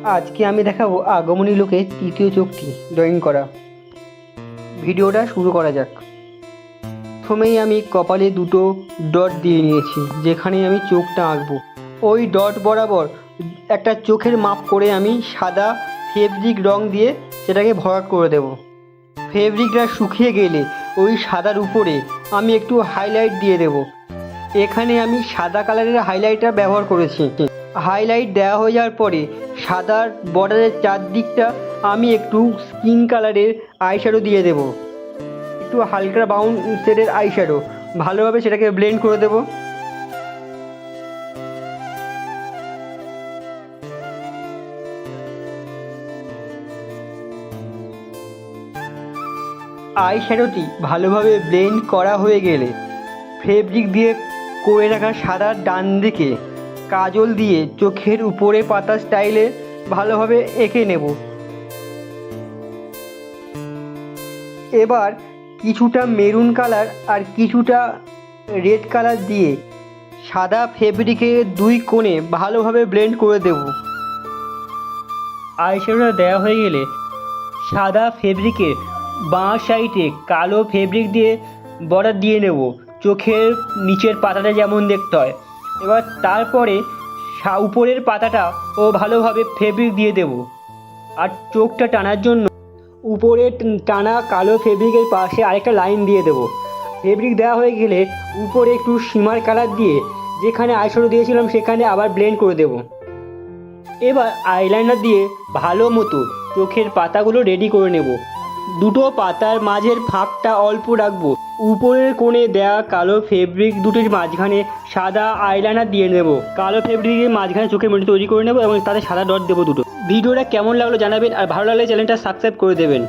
আজকে আমি দেখাবো আগমনী লোকের তৃতীয় চোখটি ড্রয়িং করা। ভিডিওটা শুরু করা যাক। প্রথমেই আমি কপালে দুটো ডট দিয়ে নিয়েছি, যেখানে আমি চোখটা আঁকবো। ওই ডট বরাবর একটা চোখের মাপ করে আমি সাদা ফেব্রিক রং দিয়ে সেটাকে ভরাট করে দেব। ফেব্রিকটা শুকিয়ে গেলে ওই সাদার উপরে আমি একটু হাইলাইট দিয়ে দেব। এখানে আমি সাদা কালারের হাইলাইটার ব্যবহার করেছি। হাইলাইট দেওয়া হয়ে যাওয়ার পরে সাদার বর্ডারের চারদিকটা আমি একটু স্কিন কালারের আইশ্যাডো দিয়ে দেব, একটু হালকা ব্রাউন শেডের আইশ্যাডো। ভালোভাবে সেটাকে ব্লেন্ড করে দেব। আইশ্যাডোটি ভালোভাবে ব্লেন্ড করা হয়ে গেলে ফেব্রিক দিয়ে করে রাখা সাদার ডান দিকে কাজল দিয়ে চোখের উপরে পাতা স্টাইলে ভালোভাবে এঁকে নেব। এবার কিছুটা মেরুন কালার আর কিছুটা রেড কালার দিয়ে সাদা ফেব্রিকের দুই কোণে ভালোভাবে ব্লেন্ড করে দেব। আইশ্যাডোটা দেওয়া হয়ে গেলে সাদা ফেব্রিকের বাঁ সাইডে কালো ফেব্রিক দিয়ে বর্ডার দিয়ে নেব, চোখের নিচের পাতাটা যেমন দেখতে হয়। এবার তারপরে উপরের পাতাটা ও ভালোভাবে ফেব্রিক দিয়ে দেব। আর চোখটা টানার জন্য উপরে টানা কালো ফেব্রিকের পাশে আরেকটা লাইন দিয়ে দেব। ফেব্রিক দেওয়া হয়ে গেলে উপরে একটু শিমার কালার দিয়ে যেখানে আইশ্যাডো দিয়েছিলাম সেখানে আবার ব্লেন্ড করে দেব। এবার আইলাইনার দিয়ে ভালো মতো চোখের পাতাগুলো রেডি করে নেব। দুটো পাতার মাঝের ফাঁকটা অল্প রাখবো। উপরের কোণে দেওয়া কালো ফেব্রিক দুটোর মাঝখানে সাদা আইলাইনার দিয়ে নেব। কালো ফেব্রিকের মাঝখানে চোখের মধ্যে তৈরি করে নেব এবং তাতে সাদা ডট দেবো দুটো। ভিডিওটা কেমন লাগলো জানাবেন, আর ভালো লাগলে চ্যানেলটা সাবস্ক্রাইব করে দেবেন।